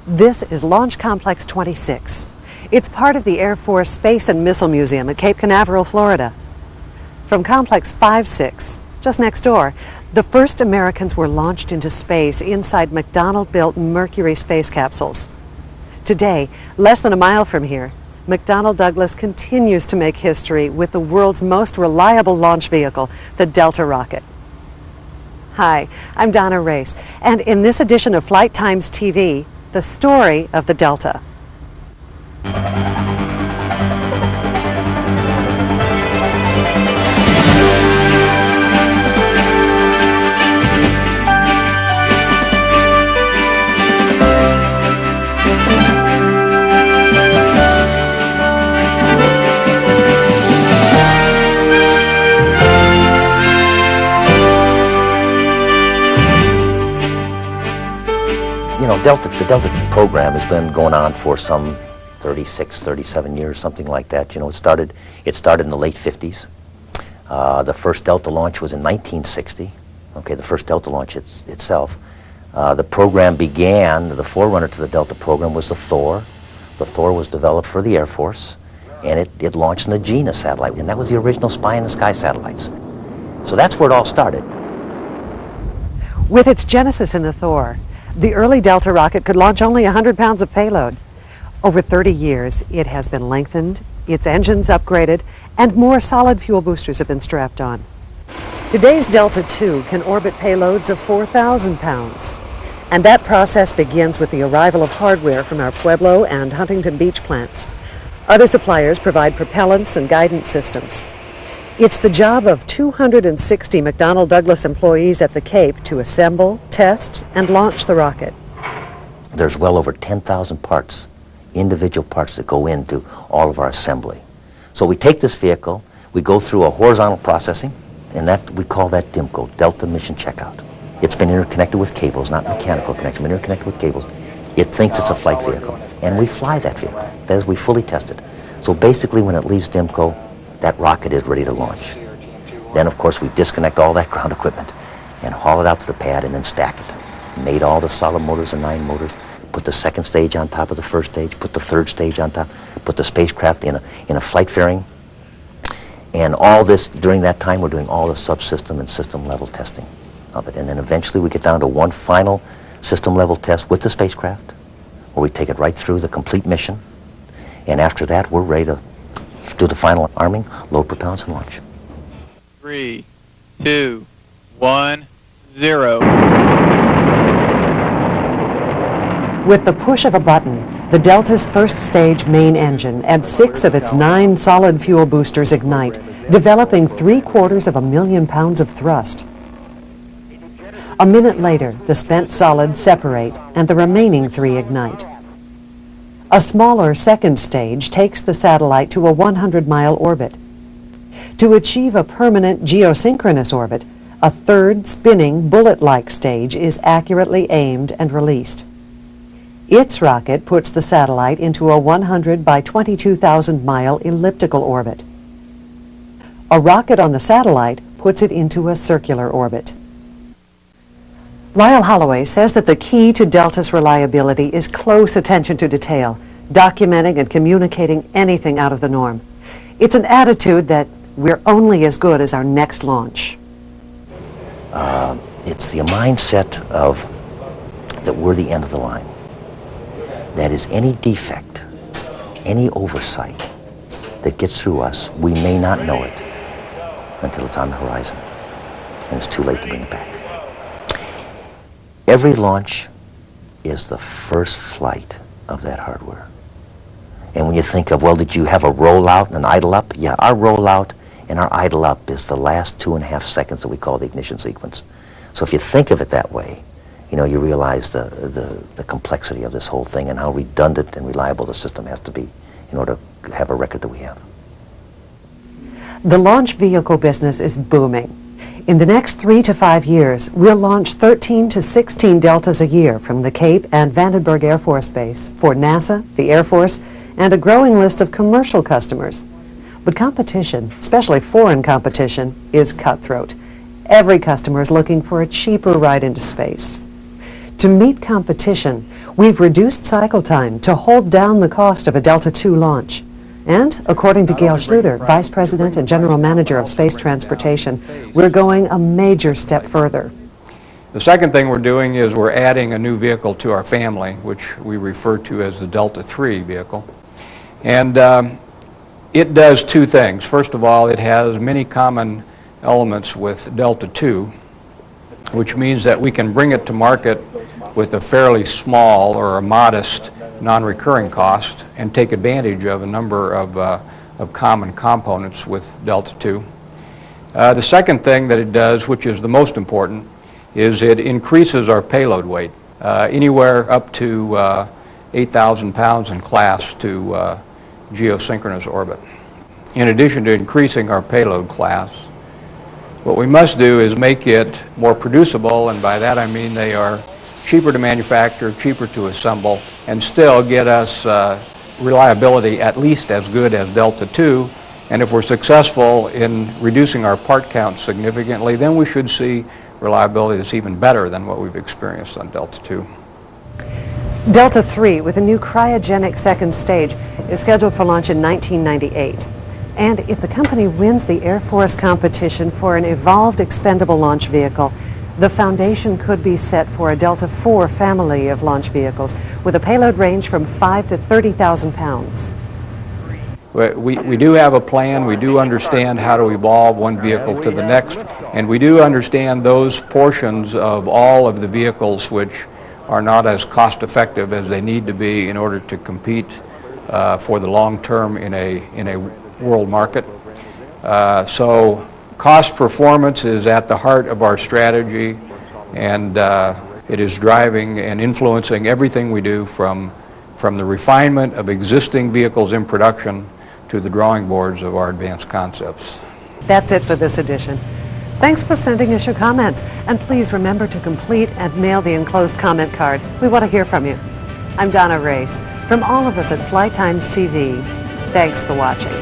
This is Launch Complex 26. It's part of the Air Force Space and Missile Museum at Cape Canaveral, Florida. From Complex 56, just next door, the first Americans were launched into space inside McDonnell-built Mercury space capsules. Today, less than a mile from here, McDonnell Douglas continues to make history with the world's most reliable launch vehicle, the Delta rocket. Hi, I'm Donna Race, and in this edition of Flight Times TV, the story of the Delta. The Delta program has been going on for some 36, 37 years, something like that. It started in the late 50s. The first Delta launch was in 1960. Okay, the first Delta launch itself. The program began, the forerunner to the Delta program was the Thor. The Thor was developed for the Air Force, and it launched in the Gina satellite, and that was the original spy in the sky satellites. So that's where it all started. With its genesis in the Thor, the early Delta rocket could launch only 100 pounds of payload. Over 30 years, it has been lengthened, its engines upgraded, and more solid fuel boosters have been strapped on. Today's Delta II can orbit payloads of 4,000 pounds. And that process begins with the arrival of hardware from our Pueblo and Huntington Beach plants. Other suppliers provide propellants and guidance systems. It's the job of 260 McDonnell Douglas employees at the Cape to assemble, test, and launch the rocket. There's well over 10,000 parts, individual parts that go into all of our assembly. So we take this vehicle, we go through a horizontal processing, and we call that DMCO, Delta Mission Checkout. It's been interconnected with cables, not mechanical connection, but interconnected with cables. It thinks it's a flight vehicle, and we fly that vehicle. That is, we fully test it. So basically, when it leaves DMCO, that rocket is ready to launch. Then, of course, we disconnect all that ground equipment and haul it out to the pad and then stack it. Made all the solid motors and 9 motors, put the second stage on top of the first stage, put the third stage on top, put the spacecraft in a flight fairing. And all this, during that time, we're doing all the subsystem and system level testing of it. And then eventually we get down to one final system level test with the spacecraft, where we take it right through the complete mission. And after that, we're ready to do the final arming, load propellants, and launch. 3, 2, 1, 0. With the push of a button, the Delta's first stage main engine and 6 of its 9 solid fuel boosters ignite, developing 750,000 pounds of thrust. A minute later, the spent solids separate and the remaining 3 ignite. A smaller second stage takes the satellite to a 100-mile orbit. To achieve a permanent geosynchronous orbit, a third spinning bullet-like stage is accurately aimed and released. Its rocket puts the satellite into a 100 by 22,000-mile elliptical orbit. A rocket on the satellite puts it into a circular orbit. Lyle Holloway says that the key to Delta's reliability is close attention to detail, documenting and communicating anything out of the norm. It's an attitude that we're only as good as our next launch. It's the mindset of that we're the end of the line. That is, any defect, any oversight that gets through us, we may not know it until it's on the horizon, and it's too late to bring it back. Every launch is the first flight of that hardware. And when you think of, well, did you have a rollout and an idle up? Yeah, our rollout and our idle up is the last 2.5 seconds that we call the ignition sequence. So if you think of it that way, you realize the complexity of this whole thing and how redundant and reliable the system has to be in order to have a record that we have. The launch vehicle business is booming. In the next 3 to 5 years, we'll launch 13 to 16 Deltas a year from the Cape and Vandenberg Air Force Base for NASA, the Air Force, and a growing list of commercial customers. But competition, especially foreign competition, is cutthroat. Every customer is looking for a cheaper ride into space. To meet competition, we've reduced cycle time to hold down the cost of a Delta II launch. And, according to Gail Schluter, Vice President and General Manager of Space Transportation, we're going a major step further. The second thing we're doing is we're adding a new vehicle to our family, which we refer to as the Delta III vehicle. And it does two things. First of all, it has many common elements with Delta II, which means that we can bring it to market with a fairly small or a modest non-recurring cost and take advantage of a number of common components with Delta II. The second thing that it does, which is the most important, is it increases our payload weight, anywhere up to 8,000 pounds in class to geosynchronous orbit. In addition to increasing our payload class, what we must do is make it more producible, and by that I mean they are cheaper to manufacture, cheaper to assemble, and still get us reliability at least as good as Delta II. And if we're successful in reducing our part count significantly, then we should see reliability that's even better than what we've experienced on Delta II. Delta III, with a new cryogenic second stage, is scheduled for launch in 1998. And if the company wins the Air Force competition for an evolved expendable launch vehicle, the foundation could be set for a Delta IV family of launch vehicles with a payload range from 5 to 30,000 pounds. We do have a plan. We do understand how to evolve one vehicle to the next, and we do understand those portions of all of the vehicles which are not as cost effective as they need to be in order to compete for the long term in a world market. So cost performance is at the heart of our strategy, and it is driving and influencing everything we do from the refinement of existing vehicles in production to the drawing boards of our advanced concepts. That's it for this edition. Thanks for sending us your comments, and please remember to complete and mail the enclosed comment card. We want to hear from you. I'm Donna Race. From all of us at Flight Times TV, thanks for watching.